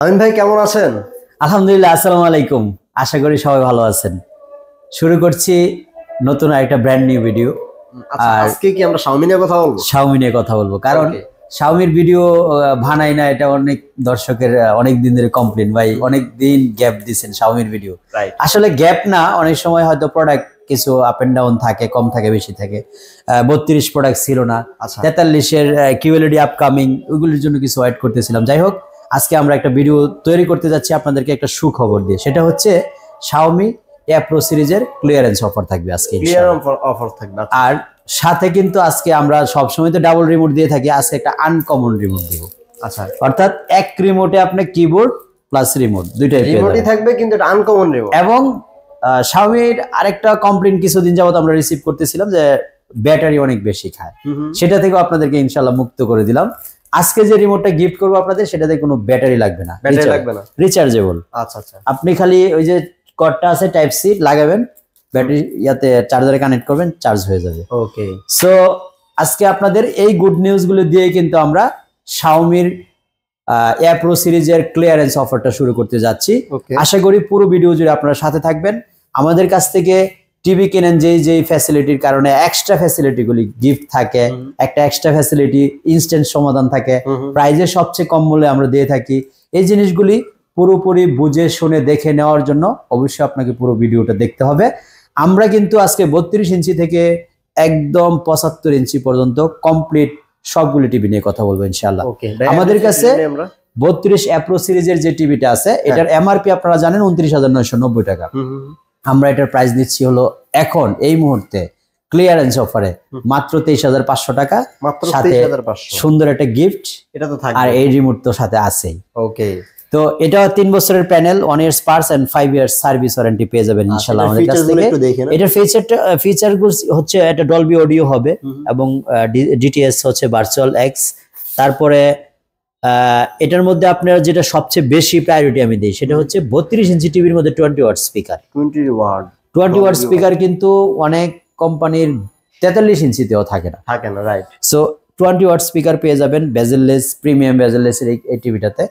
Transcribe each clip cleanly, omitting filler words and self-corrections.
আমিন ভাই কেমন আছেন? আলহামদুলিল্লাহ, আসসালামু আলাইকুম। আশা করি সবাই ভালো আছেন। শুরু করছি নতুন একটা ব্র্যান্ড নিউ ভিডিও। আচ্ছা, আজকে কি আমরা Xiaomi নিয়ে কথা বলবো? Xiaomi নিয়ে কথা বলবো, কারণ Xiaomiর ভিডিও বানাই না, এটা অনেক দর্শকের অনেক দিন ধরে কমপ্লেন, ভাই অনেক দিন গ্যাপ দিয়েছেন Xiaomiর ভিডিও। আসলে গ্যাপ না, অনেক সময় হয়তো প্রোডাক্ট কিছু আপ এন্ড ডাউন থাকে, কম থাকে বেশি থাকে। 32 প্রোডাক্ট ছিল না, 43-এর কিউএলইডি আপকামিং, ওইগুলোর জন্য কিছু ওয়েট করতেছিলাম। যাই হোক, আজকে আমরা একটা ভিডিও তৈরি করতে যাচ্ছি আপনাদেরকে একটা সুখবর দিয়ে। সেটা হচ্ছে Xiaomi A Pro সিরিজের ক্লিয়ারেন্স অফার থাকবে আজকে। অফার থাকবে। আর সাথে কিন্তু আজকে আমরা সবসময় তো ডাবল রিমোট দিয়ে থাকি, আজকে একটা আনকমন রিমোট দিব। আচ্ছা, অর্থাৎ এক রিমোটে আপনি কিবোর্ড প্লাস রিমোট দুইটাই রিমোটই থাকবে, কিন্তু এটা আনকমন রিমোট। এবং Xiaomiর আরেকটা কমপ্লেইন কিছুদিন যাবত আমরা রিসিভ করতেছিলাম যে ব্যাটারি অনেক বেশি খায়, সেটা থেকে আপনাদেরকে ইনশাআল্লাহ মুক্ত করে দিলাম। আজকে যে রিমোটটা গিফট করবো আপনাদের, সেটাতে কোনো ব্যাটারি লাগবে না, রিচার্জেবল। আচ্ছা আচ্ছা, আপনি খালি ওই যে কর্ডটা আছে টাইপ সি লাগাবেন, ব্যাটারি ইয়াতে চার্জারে কানেক্ট করবেন, চার্জ হয়ে যাবে। ওকে, সো আজকে আপনাদের এই গুড নিউজ গুলো দিয়ে কিন্তু আমরা Xiaomiর A Pro সিরিজের ক্লিয়ারেন্স অফারটা শুরু করতে যাচ্ছি। আশা করি পুরো ভিডিও জুড়ে আপনারা সাথে থাকবেন। আমাদের কাছ থেকে টিভি কেনেন যেই ফ্যাসিলিটির কারণে এক্সট্রা ফ্যাসিলিটিগুলি গিফট থাকে, একটা এক্সট্রা ফ্যাসিলিটি ইনস্ট্যান্ট সমাধান থাকে, প্রাইজে সবচেয়ে কম মূল্যে আমরা দিয়ে থাকি। এই জিনিসগুলি পুরোপুরি বুঝে শুনে দেখে নেওয়ার জন্য অবশ্যই আপনাকে পুরো ভিডিওটা দেখতে হবে। আমরা কিন্তু আজকে 32 ইঞ্চি থেকে একদম 75 ইঞ্চি পর্যন্ত কমপ্লিট সবগুলি টিভি নিয়ে কথা বলবো ইনশাআল্লাহ। আমাদের কাছে 32 A Pro সিরিজের যে টিভিটা আছে, এটার এমআরপি আপনারা জানেন 29,990 টাকা। আমরা এটার প্রাইস দিচ্ছি হলো এখন এই মুহূর্তে ক্লিয়ারেন্স অফারে মাত্র 23,500 টাকা, সাথে সুন্দর একটা গিফট, এটা তো থাকবে, আর এই রিমোট তো সাথে আছেই। ওকে, তো এটা 3 বছরের panel, 1 years parts and 5 years service warranty পেয়ে যাবেন ইনশাআল্লাহ আমাদের কাছ থেকে। এটার ফিচারগুলো হচ্ছে এটা ডলবি অডিও হবে এবং ডিটিএস হচ্ছে ভার্চুয়াল এক্স। তারপরে এটার মধ্যে আপনারা যেটা সবচেয়ে বেশি প্রায়োরিটি আমি দিই, সেটা হচ্ছে 32 ইঞ্চি টিভির মধ্যে 20 ওয়াট স্পিকার। 20 ওয়াট স্পিকার কিন্তু অনেক কোম্পানির 43 ইঞ্চিতেও থাকে না, রাইট। সো 20 ওয়াট স্পিকার পেয়ে যাবেন বেজেললেস, প্রিমিয়াম বেজেললেস এর এই টিভিটাতে।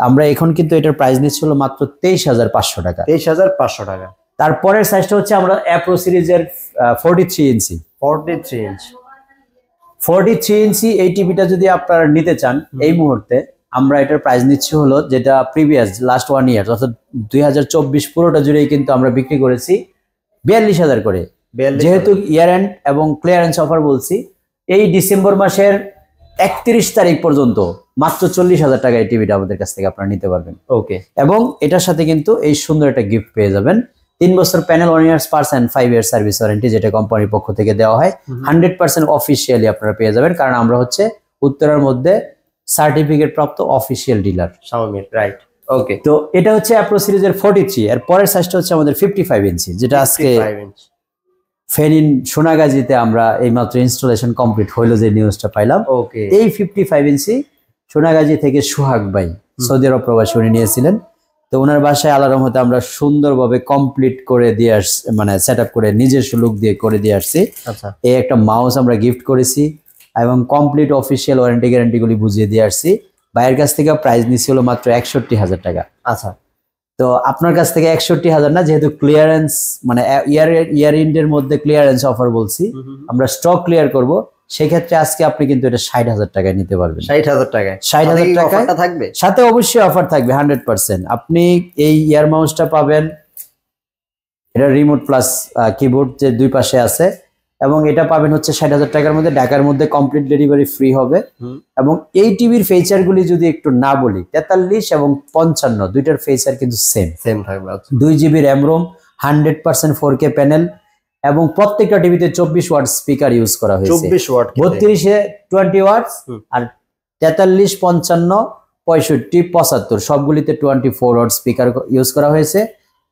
আমরা এখন কিন্তু এটার প্রাইস নিচ্ছিল মাত্র 23,500 টাকা। 23,500 টাকা। তারপরের সাইজটা হচ্ছে আমরা A Pro সিরিজের 43 ইঞ্চি। 43 ইঞ্চি এই টিভিটা যদি আপনারা নিতে চান এই মুহূর্তে, আমরা এটার প্রাইস নিচ্ছি হলো যেটা প্রিভিয়াস লাস্ট 1 ইয়ার অর্থাৎ 2024 পুরোটা জুড়েই কিন্তু আমরা বিক্রি করেছি 42,000 করে। যেহেতু ইয়ার এন্ড এবং ক্লিয়ারেন্স অফার বলছি, এই ডিসেম্বর মাসের 31 তারিখ পর্যন্ত মাত্র 40,000 টাকা এই টিভিটা আমাদের কাছ থেকে আপনারা নিতে পারবেন। ওকে, এবং এটার সাথে কিন্তু এই সুন্দর একটা গিফট পেয়ে যাবেন, 3 বছর panel, 1 years parts and 5 year service warranty, যেটা কোম্পানির পক্ষ থেকে দেওয়া হয়। 100% অফিসিয়ালি আপনারা পেয়ে যাবেন, কারণ আমরা হচ্ছে উত্তরার মধ্যে সার্টিফিকেট প্রাপ্ত অফিসিয়াল ডিলার Xiaomi, রাইট। ওকে, তো এটা হচ্ছে A Pro সিরিজের 43। এর পরের সাইজটা হচ্ছে আমাদের 55 ইঞ্চি, যেটা আজকে ফেনিন সোনাগাজীতে আমরা এইমাত্র ইনস্টলেশন কমপ্লিট হইলো যে নিউজটা পাইলাম। ওকে, এই 55 ইঞ্চি সোনাগাজী থেকে সোহাগ ভাই, সৌদি আরব প্রবাসী, উনি নিয়েছিলেন। তো ওনার বাসায় আল্লাহর রহমতে আমরা সুন্দরভাবে কমপ্লিট করে দিয়ে আসছি, মানে সেট আপ করে নিজস্ব লুক দিয়ে করে দিয়ে আসছি। এই একটা মাউস আমরা গিফট করেছি এবং কমপ্লিট অফিসিয়াল ওয়ারেন্টি গ্যারান্টি গুলি বুঝিয়ে দিয়ে আসছি। ভাইয়ের কাছ থেকে প্রাইস নিচ্ছিল মাত্র 61,000 টাকা। আচ্ছা, তো আপনার কাছ থেকে 61,000 না, যেহেতু ক্লিয়ারেন্স মানে ইয়ার এন্ডের মধ্যে ক্লিয়ারেন্স অফার বলছি, আমরা স্টক ক্লিয়ার করব, সেক্ষেত্রে আজকে আপনি কিন্তু এটা 60,000 টাকায় নিতে পারবেন। 60,000 টাকায়? 60,000 টাকায় থাকবে, সাথে অবশ্যই অফার থাকবে 100%। আপনি এই ইয়ার মাউসটা পাবেন, এটা রিমোট প্লাস কিবোর্ড যে দুই পাশে আছে, এবং এটা পাবেন হচ্ছে 60,000 টাকার মধ্যে। ঢাকার মধ্যে কমপ্লিট ডেলিভারি ফ্রি হবে। এবং এই টিভির ফিচারগুলি যদি একটু না বলি, 43 এবং 55 দুইটার ফিচার কিন্তু সেম থাকবে। 2 GB RAM ROM, 100% 4K panel, এবং প্রত্যেকটা টিভিতে 24 ওয়াট স্পিকার ইউজ করা হয়েছে। 24 ওয়াট, 32-এ 20 ওয়াটস, আর 43, 55, 65, 75 সবগুলিতে 24 ওয়াট স্পিকার ইউজ করা হয়েছে।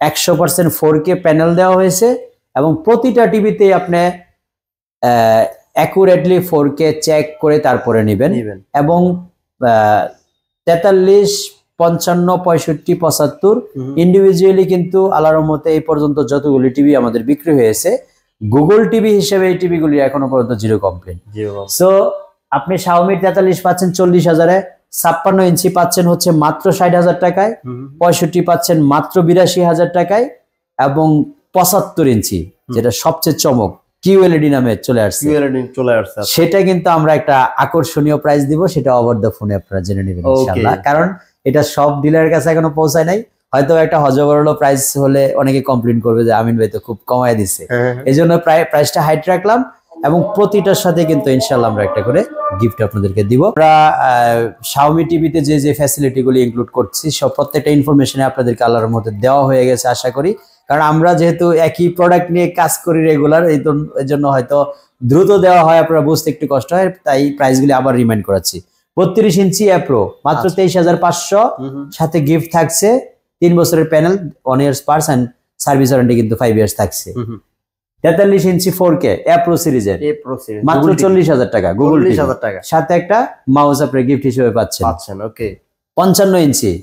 100% 4K প্যানেল দেওয়া হয়েছে, এবং প্রতিটা টিভিতে আপনি অ্যাকুরেটলি 4K চেক করে তারপরে নেবেন। এবং 43, 55, 65, 75 ইন্ডিভিজুয়ালি কিন্তু আল্লাহর রহমতে এই পর্যন্ত যতগুলি টিভি আমাদের বিক্রি হয়েছে, গুগল টিভি হিসেবে এই টিভিগুলি এখনো পর্যন্ত জিরো কমপ্লেন। সো আপনি Xiaomi 43 পাচ্ছেন 40,000-এ, 56 ইঞ্চি পাচ্ছেন হচ্ছে মাত্র 60,000 টাকায়, 65 পাচ্ছেন মাত্র 82,000 টাকায়, এবং 75 ইঞ্চি যেটা সবচেয়ে চমক কিউএলইডি নামে চলে আসছে, সেটা কিন্তু আমরা একটা আকর্ষণীয় প্রাইস দিব, সেটা ওভার দ্য ফোনে আপনারা জেনে নেবেন ইনশাআল্লাহ। কারণ এটা সব ডিলারের কাছে এখনো পৌঁছায় নাই, হয়তো একটা হজবরল প্রাইস হলে অনেকে কমপ্লেইন করবে যে আমিন ভাই তো খুব কমায় দিচ্ছে, এই জন্য প্রাইসটা হাইট রাখলাম। এবং প্রতিটার সাথে কিন্তু ইনশাআল্লাহ আমরা একটা করে গিফট আপনাদেরকে দিব। আমরা Xiaomi টিভিতে যে যে ফ্যাসিলিটিগুলি ইনক্লুড করছি সব প্রত্যেকটা ইনফরমেশনে আপনাদেরকে আল্লাহর মধ্যে দেওয়া হয়ে গেছে আশা করি। কারণ আমরা যেহেতু একই প্রোডাক্ট নিয়ে কাজ করি রেগুলার, এই জন্য হয়তো দ্রুত দেওয়া হয়, আপনারা বুঝতে একটু কষ্ট হয়, তাই প্রাইসগুলি আবার রিমাইন্ড করাচ্ছি। 32 ইঞ্চি অ্যাপ্রো মাত্র 23,500, সাথে গিফট থাকছে 3 বছরের panel, 1 years parts and service warranty কিন্তু 5 ইয়ার্স থাকছে। 43 ইঞ্চি 4K অ্যাপ্রো সিরিজের মাত্র 40,000 টাকা, গুগল টিভি, সাথে একটা মাউস আপনি গিফট হিসেবে পাচ্ছেন। ওকে। 55 ইঞ্চি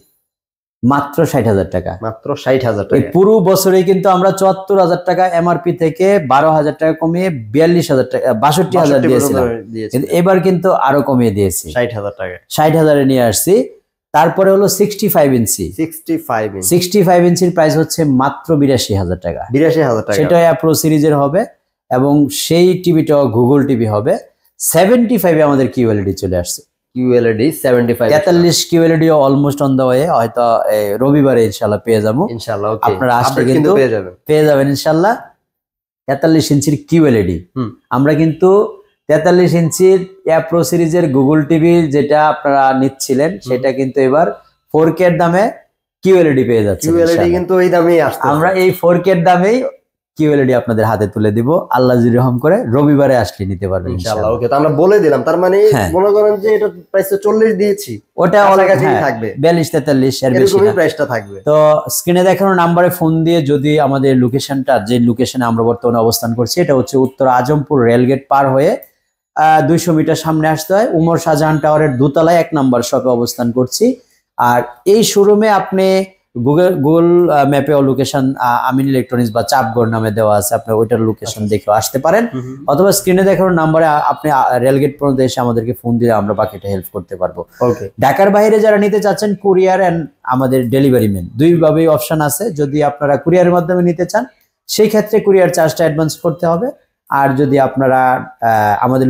মাত্র 60,000 টাকা, মাত্র 60,000 টাকা। পুরো বছরে কিন্তু আমরা 74,000 টাকা এমআরপি থেকে 12,000 টাকা কমিয়ে 42,000 টাকা 62,000 দিয়েছিলাম, কিন্তু এবার কিন্তু আরো কমিয়ে দিয়েছি 60,000 টাকা, 60,000 এ নিয়ে আসছি। তারপরে হলো 65 ইঞ্চি, 65 ইঞ্চির প্রাইস হচ্ছে মাত্র 82,000 টাকা, 82,000 টাকা, সেটা অ্যাপ্রো সিরিজের হবে এবং সেই টিভিটাও গুগল টিভি হবে। 75 এ আমাদের কিউএলইডি চলে আসছে, QLED 75, 43 QLED almost on the way, হয়তো রবিবারে ইনশাআল্লাহ পেয়ে যাবো ইনশাআল্লাহ। ওকে, আপনারা আসলে কিন্তু পেয়ে যাবেন ইনশাআল্লাহ 43 ইঞ্চির কিউএলইডি। আমরা কিন্তু 43 ইঞ্চির অ্যাপ্রো সিরিজের গুগল টিভি যেটা আপনারা নিচ্ছিলেন সেটা কিন্তু এবার 4K এর দামে কিউএলইডি পেয়ে যাচ্ছে। কিউএলইডি কিন্তু এই দামেই আসছে, আমরা এই 4K এর দামেই কিউএলইডি আপনাদের হাতে তুলে দিব, আল্লাহ যদি রহম করে রবিবারে আসলে নিতে পারবেন ইনশাআল্লাহ। ওকে, তো আমরা বলে দিলাম, তার মানে মনে করেন যে এটা প্রাইস 40 দিয়েছি, ওটা কাছাকাছি থাকবে, 42-43 এর বেশি না প্রাইসটা থাকবে। তো স্ক্রিনে দেখানো নম্বরে ফোন দিয়ে যদি আমাদের লোকেশনটা, যে লোকেশনে আমরা বর্তমানে অবস্থান করছি, এটা হচ্ছে উত্তর আজমপুর রেলগেট পার হয়ে 200 মিটার সামনে আসতে হয়, উমর শাহজাহান টাওয়ারের দোতলায় 1 নম্বর শপে অবস্থান করছি। আর এই শোরুমে আপনি গুগল ম্যাপে লোকেশন আমিন ইলেকট্রনিক্স বা চাপগড় নামে দেওয়া আছে, আপনি ওইটার লোকেশন দেখে আসতে পারেন, অথবা স্ক্রিনে দেখানো নাম্বারে আপনি রেলগেট পর্যন্ত এসে আমাদেরকে ফোন দিলে আমরা বাকিটা হেল্প করতে পারবো। ঢাকার বাইরে যারা নিতে চাচ্ছেন, কুরিয়ার এন্ড আমাদের ডেলিভারি ম্যান দুইভাবেই অপশন আছে। যদি আপনারা কুরিয়ারের মাধ্যমে নিতে চান সেই ক্ষেত্রে কুরিয়ার চার্জটা অ্যাডভান্স করতে হবে, আর যদি আপনারা আমাদের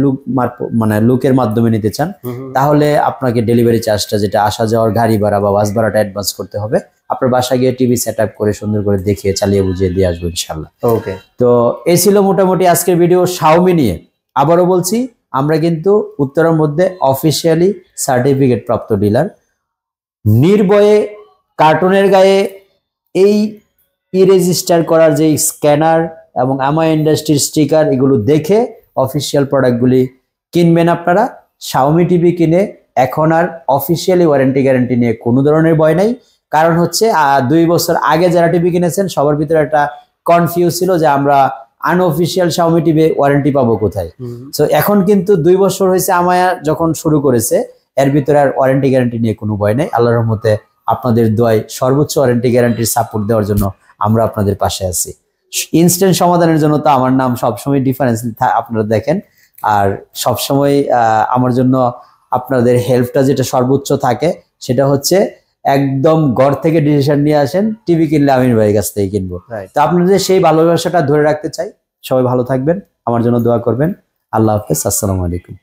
লুকের মাধ্যমে নিতে চান তাহলে আপনাকে ডেলিভারি চার্জটা, যেটা আসা যাওয়ার গাড়ি ভাড়া বা বাস ভাড়াটা অ্যাডভান্স করতে হবে। আপনার বাসা গিয়ে টিভি সেট আপ করে সুন্দর করে দেখিয়ে চালিয়ে বুঝিয়ে দিয়ে আসবো ইনশাল্লাহ। ওকে, তো এই ছিল মোটামুটি আজকের ভিডিও Xiaomi নিয়ে। আবারও বলছি, আমরা কিন্তু উত্তরের মধ্যে অফিসিয়ালি সার্টিফিকেট প্রাপ্ত ডিলার, নির্ভয়ে কার্টুনের গায়ে এই রেজিস্টার করার যে স্ক্যানার এবং আমার ইন্ডাস্ট্রির স্টিকার, এগুলো দেখে অফিসিয়াল প্রোডাক্টগুলি কিনবেন আপনারা। Xiaomi টিভি কিনে এখন আর অফিসিয়ালি ওয়ারেন্টি গ্যারান্টি নিয়ে কোনো ধরনের ভয় নাই। কারণ হচ্ছে 2 বছর আগে যারা টিভি কিনেছেন সবার ভিতরে একটা কনফিউজ ছিল যে আমরা আনঅফিসিয়াল Xiaomi টিভি ওয়ারেন্টি পাবো কোথায়। সো এখন কিন্তু 2 বছর হয়েছে আমায়া যখন শুরু করেছে, এর ভিতরে আর ওয়ারেন্টি গ্যারান্টি নিয়ে কোনো ভয় নেই। আল্লাহর রহমতে আপনাদের দোয়ায় সর্বোচ্চ ওয়ারেন্টি গ্যারান্টির সাপোর্ট দেওয়ার জন্য আমরা আপনাদের পাশে আছি। ইনস্ট্যান্ট সমাধানের জন্য তো আমার নাম সবসময় ডিফারেন্স আপনারা দেখেন, আর সবসময় আমার জন্য আপনাদের হেল্পটা যেটা সর্বোচ্চ থাকে সেটা হচ্ছে একদম ঘর থেকে ডিসিশন নিয়ে আসেন, টিভি কিনলে আমিন ভাইয়ের কাছ থেকে কিনবো। তো আপনাদের সেই ভালোবাসাটা ধরে রাখতে চাই। সবাই ভালো থাকবেন, আমার জন্য দোয়া করবেন। আল্লাহ হাফেজ, আসসালামু আলাইকুম।